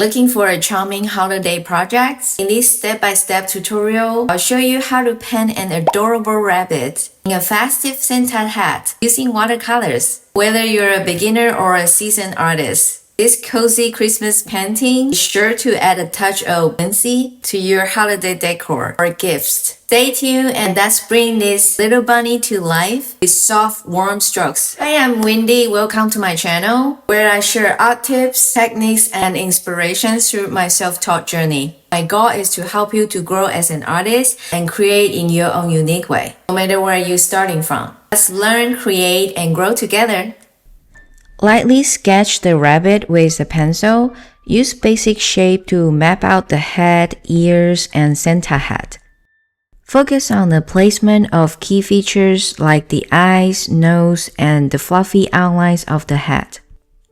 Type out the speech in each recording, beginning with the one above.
Looking for a charming holiday project? In this step-by-step tutorial, I'll show you how to paint an adorable rabbit in a festive Santa hat using watercolors. Whether you're a beginner or a seasoned artist, this cozy Christmas painting is sure to add a touch of whimsy to your holiday decor or gifts. Stay tuned and let's bring this little bunny to life with soft, warm strokes. Hi, I'm Windy. Welcome to my channel, where I share art tips, techniques, and inspirations through my self-taught journey. My goal is to help you to grow as an artist and create in your own unique way, no matter where you're starting from. Let's learn, create, and grow together. Lightly sketch the rabbit with a pencil. Use basic shape to map out the head, ears, and Santa hat. Focus on the placement of key features like the eyes, nose, and the fluffy outlines of the head.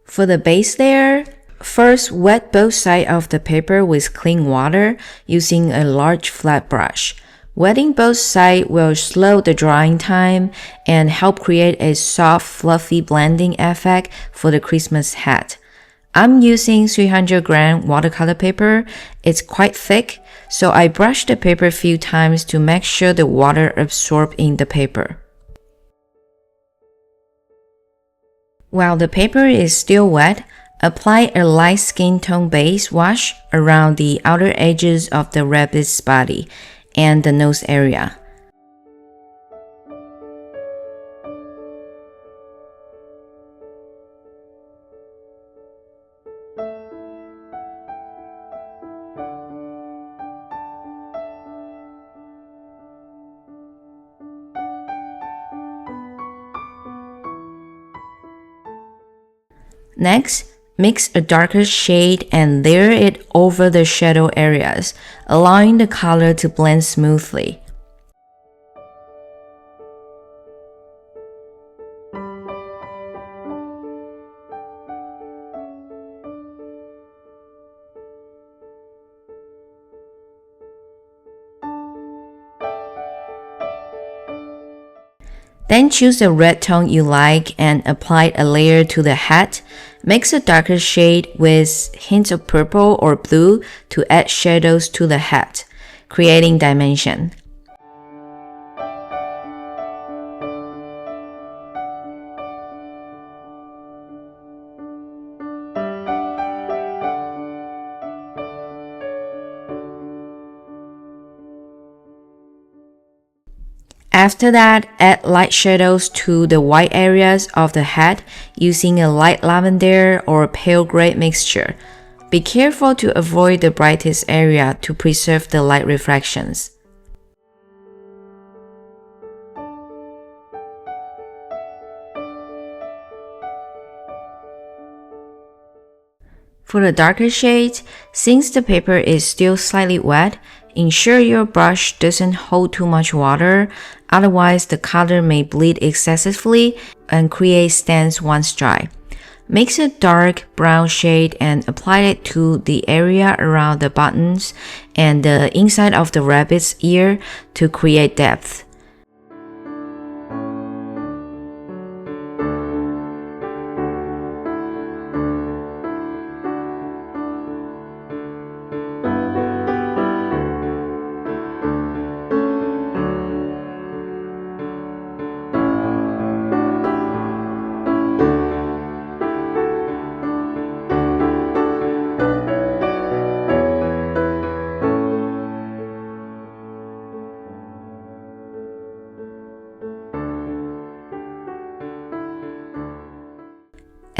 For the base layer, first wet both sides of the paper with clean water using a large flat brush. Wetting both sides will slow the drying time and help create a soft, fluffy blending effect for the Christmas hat. I'm using 300-gram watercolor paper. It's quite thick, so I brush the paper a few times to make sure the water absorbs in the paper. While the paper is still wet, apply a light skin tone base wash around the outer edges of the rabbit's body and the nose area. Next, mix a darker shade and layer it over the shadow areas, allowing the color to blend smoothly. Then choose a red tone you like and apply a layer to the hat. Mix a darker shade with hints of purple or blue to add shadows to the hat, creating dimension. After that, add light shadows to the white areas of the hat using a light lavender or pale gray mixture. Be careful to avoid the brightest area to preserve the light reflections. For the darker shades, since the paper is still slightly wet, ensure your brush doesn't hold too much water, otherwise the color may bleed excessively and create stains once dry. Mix a dark brown shade and apply it to the area around the buttons and the inside of the rabbit's ear to create depth.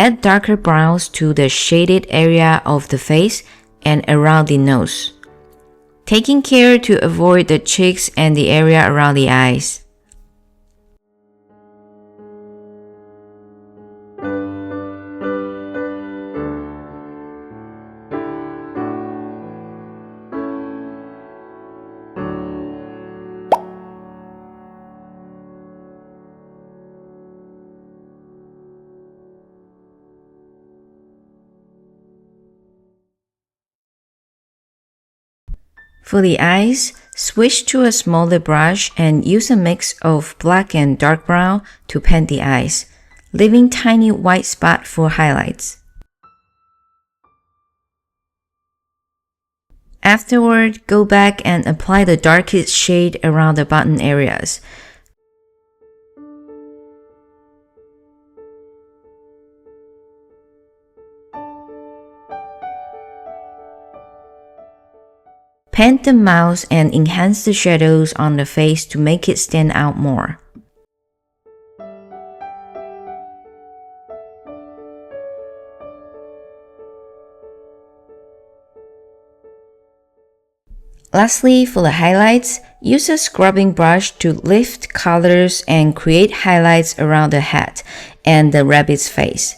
Add darker browns to the shaded area of the face and around the nose, taking care to avoid the cheeks and the area around the eyes. For the eyes, switch to a smaller brush and use a mix of black and dark brown to paint the eyes, leaving tiny white spots for highlights. Afterward, go back and apply the darkest shade around the button areas. Paint the mouth and enhance the shadows on the face to make it stand out more. Lastly, for the highlights, use a scrubbing brush to lift colors and create highlights around the head and the rabbit's face.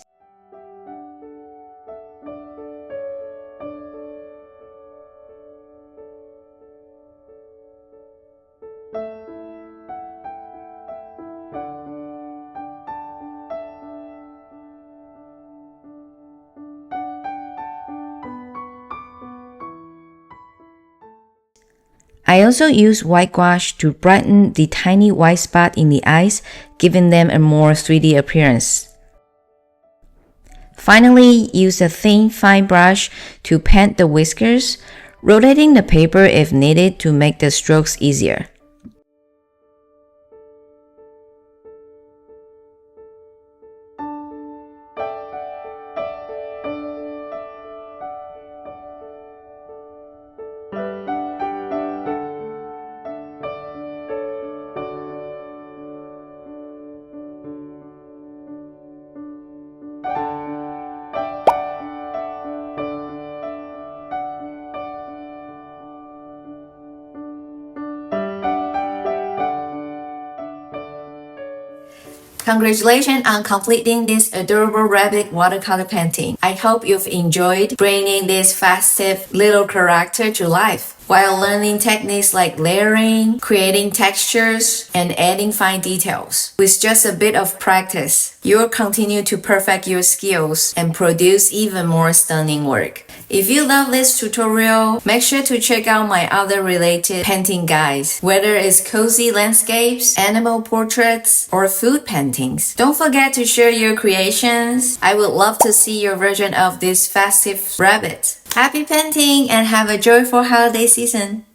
I also use white gouache to brighten the tiny white spot in the eyes, giving them a more 3D appearance. Finally, use a thin, fine brush to paint the whiskers, rotating the paper if needed to make the strokes easier. Congratulations on completing this adorable rabbit watercolor painting. I hope you've enjoyed bringing this festive little character to life while learning techniques like layering, creating textures, and adding fine details. With just a bit of practice, you'll continue to perfect your skills and produce even more stunning work. If you love this tutorial, make sure to check out my other related painting guides, whether it's cozy landscapes, animal portraits, or food paintings. Don't forget to share your creations. I would love to see your version of this festive rabbit. Happy painting and have a joyful holiday season!